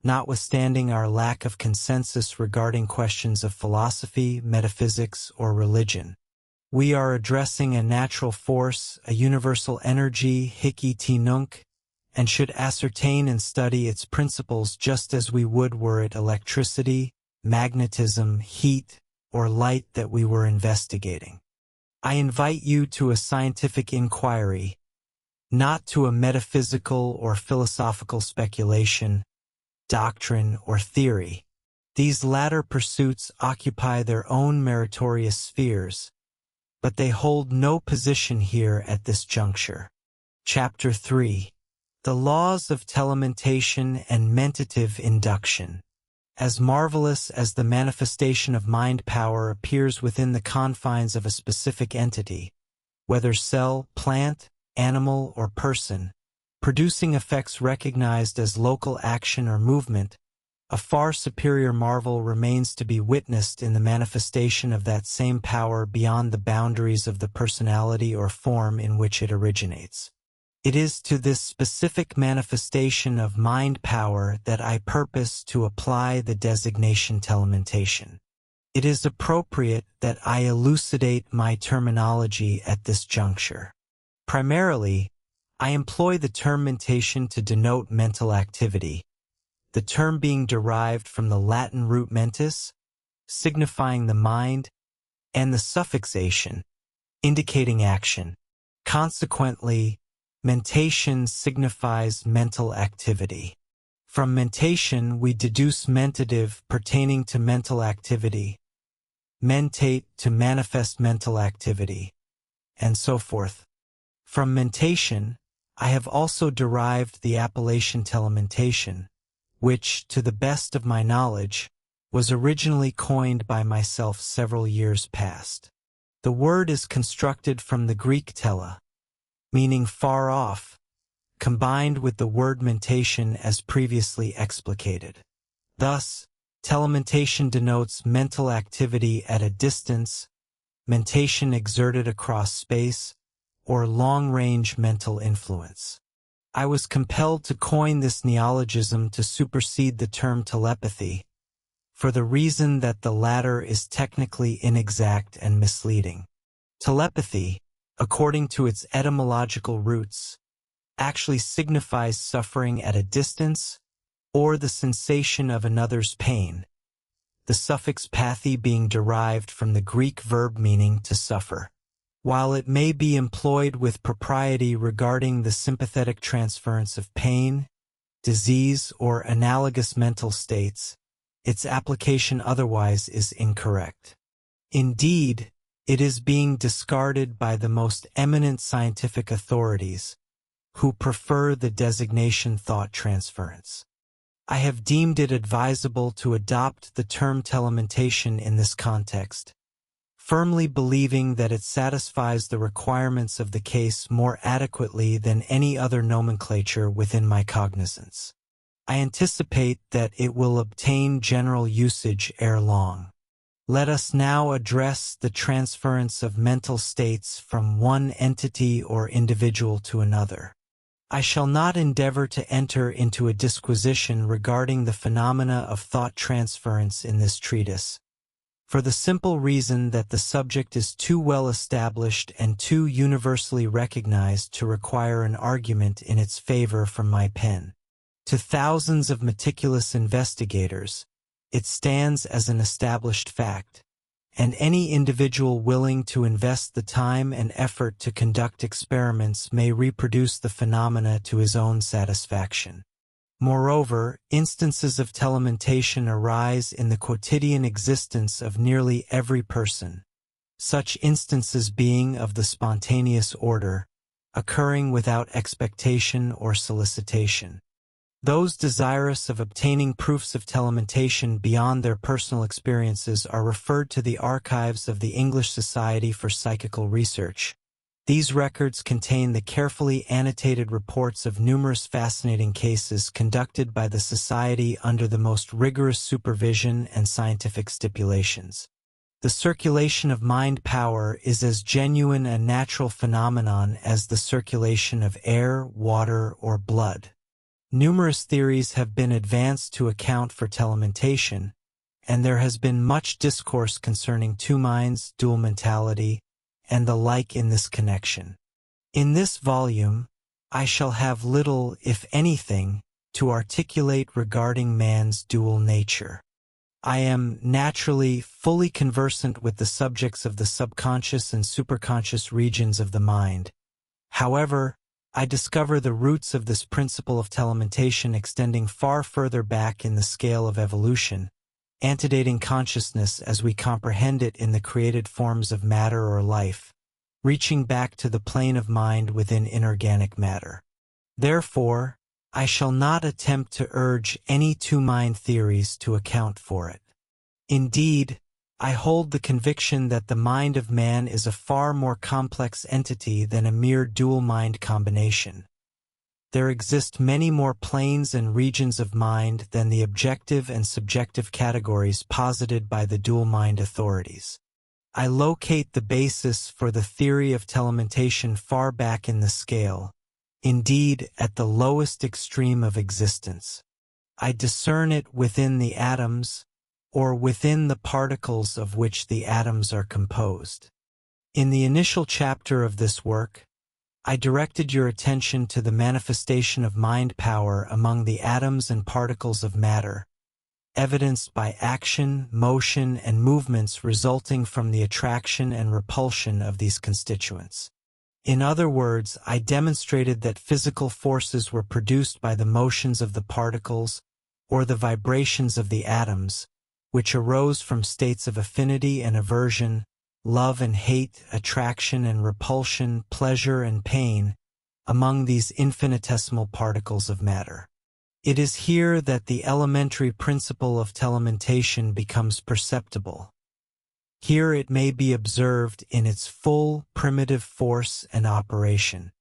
notwithstanding our lack of consensus regarding questions of philosophy, metaphysics, or religion. We are addressing a natural force, a universal energy, hic et nunc, and should ascertain and study its principles just as we would were it electricity, magnetism, heat, or light that we were investigating. I invite you to a scientific inquiry, not to a metaphysical or philosophical speculation, doctrine, or theory. These latter pursuits occupy their own meritorious spheres, but they hold no position here at this juncture. Chapter 3. The Laws of Telementation and Mentative Induction. As marvelous as the manifestation of mind power appears within the confines of a specific entity, whether cell, plant, animal, or person, producing effects recognized as local action or movement, a far superior marvel remains to be witnessed in the manifestation of that same power beyond the boundaries of the personality or form in which it originates. It is to this specific manifestation of mind power that I purpose to apply the designation telementation. It is appropriate that I elucidate my terminology at this juncture. Primarily, I employ the term mentation to denote mental activity, the term being derived from the Latin root mentis, signifying the mind, and the suffix ation, indicating action. Consequently, mentation signifies mental activity. From mentation, we deduce mentative pertaining to mental activity, mentate to manifest mental activity, and so forth. From mentation, I have also derived the appellation telementation, which, to the best of my knowledge, was originally coined by myself several years past. The word is constructed from the Greek tele, meaning far off, combined with the word mentation as previously explicated. Thus, telementation denotes mental activity at a distance, mentation exerted across space, or long-range mental influence. I was compelled to coin this neologism to supersede the term telepathy, for the reason that the latter is technically inexact and misleading. Telepathy, according to its etymological roots, actually signifies suffering at a distance or the sensation of another's pain, the suffix pathy being derived from the Greek verb meaning to suffer. While it may be employed with propriety regarding the sympathetic transference of pain, disease, or analogous mental states, its application otherwise is incorrect. Indeed, it is being discarded by the most eminent scientific authorities, who prefer the designation thought transference. I have deemed it advisable to adopt the term telementation in this context, firmly believing that it satisfies the requirements of the case more adequately than any other nomenclature within my cognizance. I anticipate that it will obtain general usage ere long. Let us now address the transference of mental states from one entity or individual to another. I shall not endeavor to enter into a disquisition regarding the phenomena of thought transference in this treatise, for the simple reason that the subject is too well established and too universally recognized to require an argument in its favor from my pen. To thousands of meticulous investigators, it stands as an established fact, and any individual willing to invest the time and effort to conduct experiments may reproduce the phenomena to his own satisfaction. Moreover, instances of telementation arise in the quotidian existence of nearly every person, such instances being of the spontaneous order, occurring without expectation or solicitation. Those desirous of obtaining proofs of telementation beyond their personal experiences are referred to the archives of the English Society for Psychical Research. These records contain the carefully annotated reports of numerous fascinating cases conducted by the Society under the most rigorous supervision and scientific stipulations. The circulation of mind power is as genuine a natural phenomenon as the circulation of air, water, or blood. Numerous theories have been advanced to account for telementation, and there has been much discourse concerning two minds, dual mentality, and the like in this connection. In this volume, I shall have little, if anything, to articulate regarding man's dual nature. I am naturally fully conversant with the subjects of the subconscious and superconscious regions of the mind. However, I discover the roots of this principle of telementation extending far further back in the scale of evolution, antedating consciousness as we comprehend it in the created forms of matter or life, reaching back to the plane of mind within inorganic matter. Therefore, I shall not attempt to urge any two-mind theories to account for it. Indeed, I hold the conviction that the mind of man is a far more complex entity than a mere dual-mind combination. There exist many more planes and regions of mind than the objective and subjective categories posited by the dual-mind authorities. I locate the basis for the theory of telementation far back in the scale, indeed at the lowest extreme of existence. I discern it within the atoms, or within the particles of which the atoms are composed. In the initial chapter of this work, I directed your attention to the manifestation of mind power among the atoms and particles of matter, evidenced by action, motion, and movements resulting from the attraction and repulsion of these constituents. In other words, I demonstrated that physical forces were produced by the motions of the particles, or the vibrations of the atoms, which arose from states of affinity and aversion, love and hate, attraction and repulsion, pleasure and pain, among these infinitesimal particles of matter. It is here that the elementary principle of telementation becomes perceptible. Here it may be observed in its full primitive force and operation.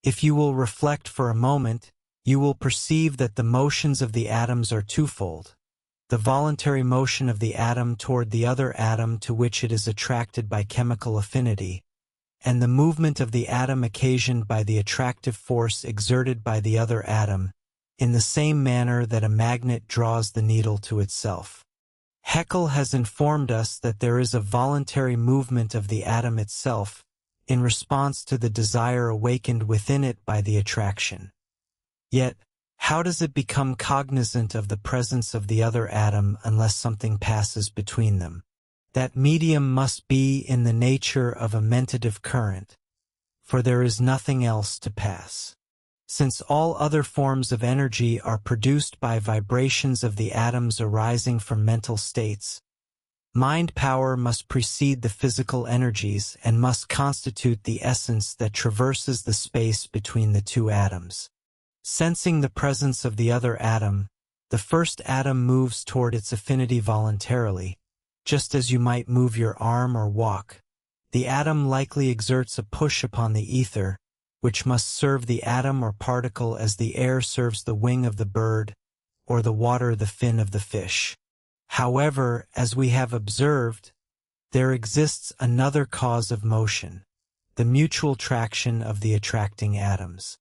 If you will reflect for a moment, you will perceive that the motions of the atoms are twofold: the voluntary motion of the atom toward the other atom to which it is attracted by chemical affinity, and the movement of the atom occasioned by the attractive force exerted by the other atom, in the same manner that a magnet draws the needle to itself. Haeckel has informed us that there is a voluntary movement of the atom itself in response to the desire awakened within it by the attraction. Yet, how does it become cognizant of the presence of the other atom unless something passes between them? That medium must be in the nature of a mentative current, for there is nothing else to pass. Since all other forms of energy are produced by vibrations of the atoms arising from mental states, mind power must precede the physical energies and must constitute the essence that traverses the space between the two atoms. Sensing the presence of the other atom, the first atom moves toward its affinity voluntarily, just as you might move your arm or walk. The atom likely exerts a push upon the ether, which must serve the atom or particle as the air serves the wing of the bird, or the water the fin of the fish. However, as we have observed, there exists another cause of motion, the mutual traction of the attracting atoms.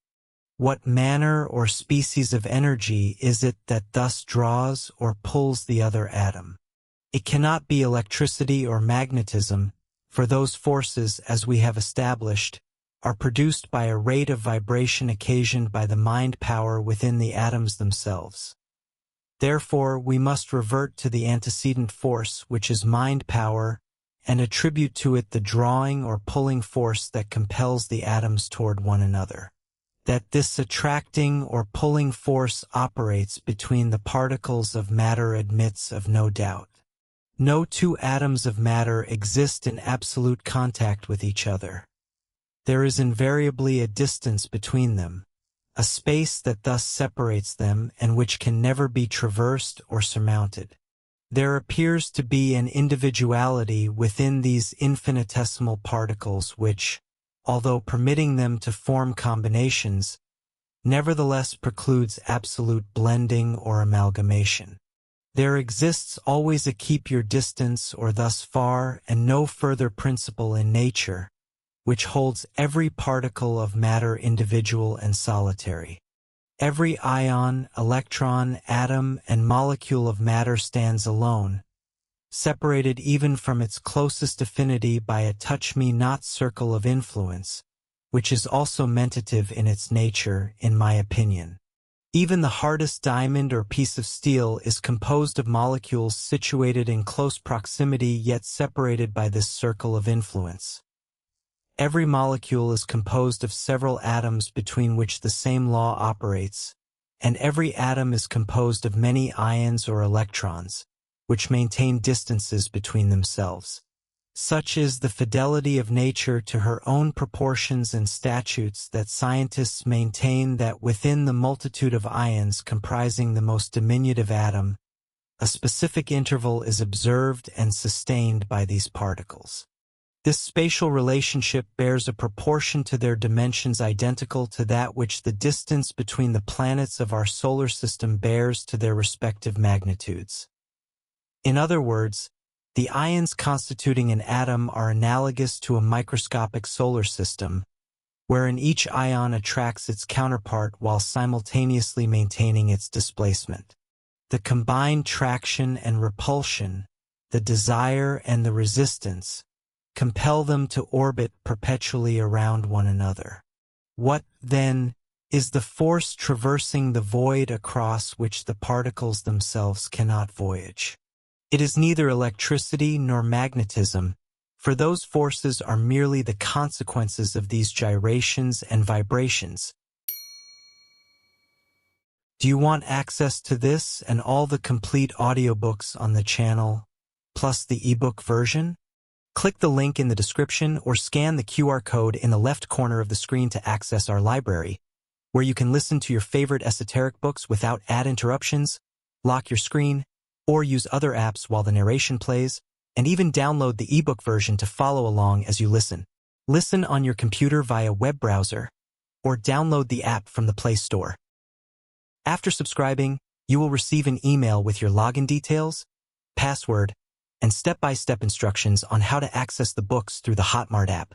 What manner or species of energy is it that thus draws or pulls the other atom? It cannot be electricity or magnetism, for those forces, as we have established, are produced by a rate of vibration occasioned by the mind power within the atoms themselves. Therefore, we must revert to the antecedent force, which is mind power, and attribute to it the drawing or pulling force that compels the atoms toward one another. That this attracting or pulling force operates between the particles of matter admits of no doubt. No two atoms of matter exist in absolute contact with each other. There is invariably a distance between them, a space that thus separates them and which can never be traversed or surmounted. There appears to be an individuality within these infinitesimal particles which, although permitting them to form combinations, nevertheless precludes absolute blending or amalgamation. There exists always a keep your distance or thus far and no further principle in nature, which holds every particle of matter individual and solitary. Every ion, electron, atom, and molecule of matter stands alone, separated even from its closest affinity by a touch-me-not circle of influence, which is also mentative in its nature, in my opinion. Even the hardest diamond or piece of steel is composed of molecules situated in close proximity yet separated by this circle of influence. Every molecule is composed of several atoms between which the same law operates, and every atom is composed of many ions or electrons, which maintain distances between themselves. Such is the fidelity of nature to her own proportions and statutes that scientists maintain that within the multitude of ions comprising the most diminutive atom, a specific interval is observed and sustained by these particles. This spatial relationship bears a proportion to their dimensions identical to that which the distance between the planets of our solar system bears to their respective magnitudes. In other words, the ions constituting an atom are analogous to a microscopic solar system, wherein each ion attracts its counterpart while simultaneously maintaining its displacement. The combined traction and repulsion, the desire and the resistance, compel them to orbit perpetually around one another. What, then, is the force traversing the void across which the particles themselves cannot voyage? It is neither electricity nor magnetism, for those forces are merely the consequences of these gyrations and vibrations. Do you want access to this and all the complete audiobooks on the channel, plus the ebook version? Click the link in the description or scan the QR code in the left corner of the screen to access our library, where you can listen to your favorite esoteric books without ad interruptions, lock your screen, or use other apps while the narration plays, and even download the ebook version to follow along as you listen. Listen on your computer via web browser, or download the app from the Play Store. After subscribing, you will receive an email with your login details, password, and step-by-step instructions on how to access the books through the Hotmart app.